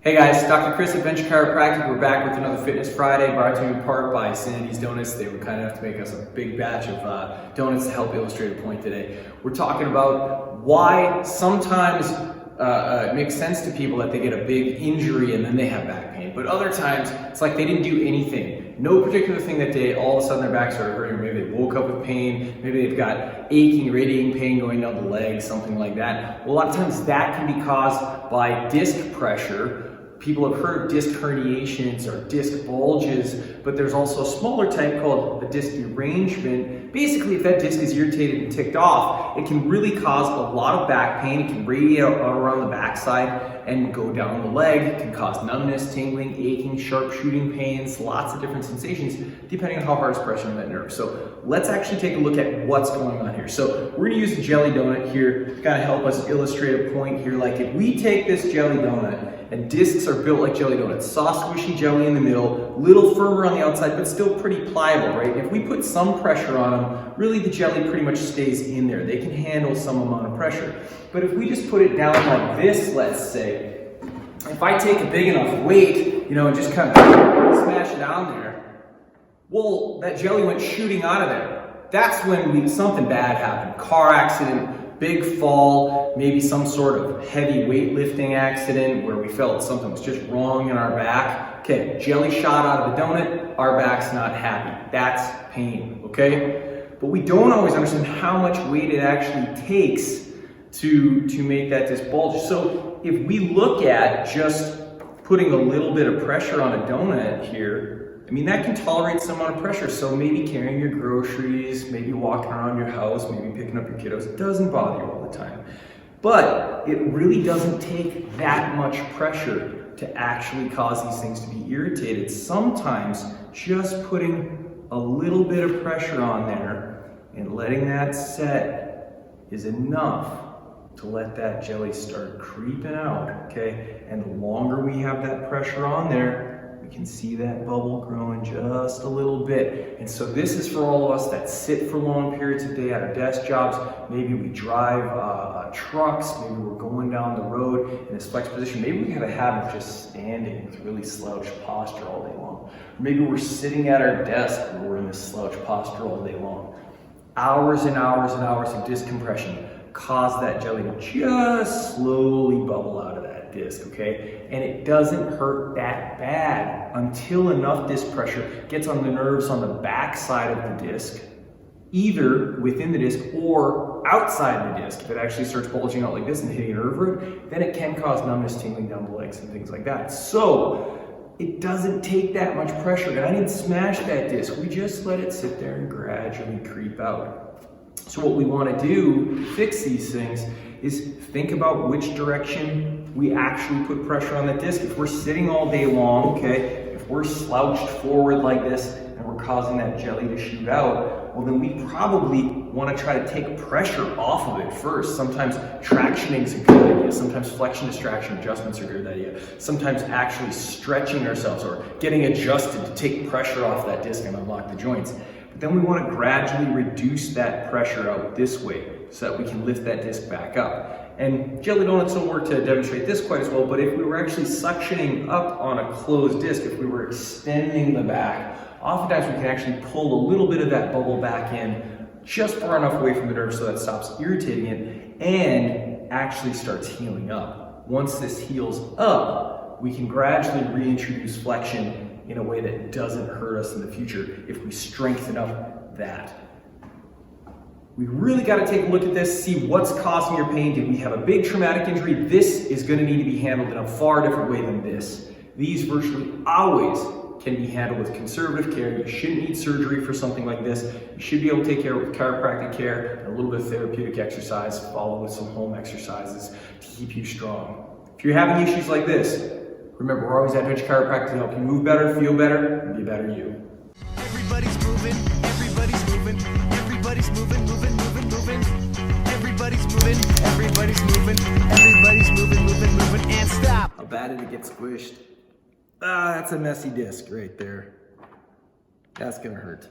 Hey guys, Dr. Chris at Venture Chiropractic. We're back with another Fitness Friday, brought to you in part by Sandy's Donuts. They were kind enough to make us a big batch of donuts to help illustrate a point today. We're talking about why sometimes it makes sense to people that they get a big injury and then they have back pain, but other times it's like they didn't do anything. No particular thing that day, all of a sudden their back started hurting, or maybe they woke up with pain, maybe they've got aching, radiating pain going down the leg, something like that. Well, a lot of times that can be caused by disc pressure. People have heard of disc herniations or disc bulges, but there's also a smaller type called a disc derangement. Basically, if that disc is irritated and ticked off, it can really cause a lot of back pain. It can radiate out around the backside and go down the leg. It can cause numbness, tingling, aching, sharp shooting pains, lots of different sensations, depending on how hard it's pressing on that nerve. So let's actually take a look at what's going on here. So we're gonna use a jelly donut here to kind of help us illustrate a point here. Like if we take this jelly donut, and discs are built like jelly donuts, soft squishy jelly in the middle, little firmer on the outside, but still pretty pliable, right? If we put some pressure on them, really the jelly pretty much stays in there. They can handle some amount of pressure. But if we just put it down like this, let's say, if I take a big enough weight, and just kind of smash it down there, well, that jelly went shooting out of there. That's when something bad happened. Car accident, big fall, maybe some sort of heavy weightlifting accident where we felt something was just wrong in our back. Okay, jelly shot out of the donut, our back's not happy. That's pain, okay? But we don't always understand how much weight it actually takes to make that disc bulge. So if we look at just putting a little bit of pressure on a donut here, that can tolerate some amount of pressure. So maybe carrying your groceries, maybe walking around your house, maybe picking up your kiddos, it doesn't bother you all the time. But it really doesn't take that much pressure to actually cause these things to be irritated. Sometimes just putting a little bit of pressure on there and letting that set is enough to let that jelly start creeping out, okay? And the longer we have that pressure on there, we can see that bubble growing just a little bit. And so this is for all of us that sit for long periods of the day at our desk jobs. Maybe we drive trucks, maybe we're going down the road in this flex position. Maybe we have a habit of just standing with really slouched posture all day long. Or maybe we're sitting at our desk and we're in this slouch posture all day long. Hours and hours and hours of disc compression cause that jelly to just slowly bubble out of that disc, okay? And it doesn't hurt that bad until enough disc pressure gets on the nerves on the back side of the disc, either within the disc or outside the disc. If it actually starts bulging out like this and hitting a nerve root, then it can cause numbness, tingling down the legs and things like that. So it doesn't take that much pressure, and I didn't smash that disc. We just let it sit there and gradually creep out. So what we want to do to fix these things is think about which direction we actually put pressure on the disc. If we're sitting all day long, okay, if we're slouched forward like this and we're causing that jelly to shoot out, well then we probably want to try to take pressure off of it first. Sometimes tractioning is a good idea. Sometimes flexion distraction adjustments are a good idea. Sometimes actually stretching ourselves or getting adjusted to take pressure off that disc and unlock the joints. Then we want to gradually reduce that pressure out this way so that we can lift that disc back up. And jelly donuts don't work to demonstrate this quite as well, but if we were actually suctioning up on a closed disc, if we were extending the back, oftentimes we can actually pull a little bit of that bubble back in just far enough away from the nerve so that it stops irritating it and actually starts healing up. Once this heals up, we can gradually reintroduce flexion in a way that doesn't hurt us in the future if we strengthen up that. We really got to take a look at this, see what's causing your pain. Did we have a big traumatic injury? This is going to need to be handled in a far different way than this. These virtually always can be handled with conservative care. You shouldn't need surgery for something like this. You should be able to take care with chiropractic care and a little bit of therapeutic exercise, followed with some home exercises to keep you strong. If you're having issues like this, remember, we're always at Venture Chiropractic to help you move better, feel better, and be a better you. Everybody's moving, everybody's moving, everybody's moving, moving, moving, moving. Everybody's moving, everybody's moving, everybody's moving, moving, moving, and stop. How bad did it get squished? That's a messy disc right there. That's gonna hurt.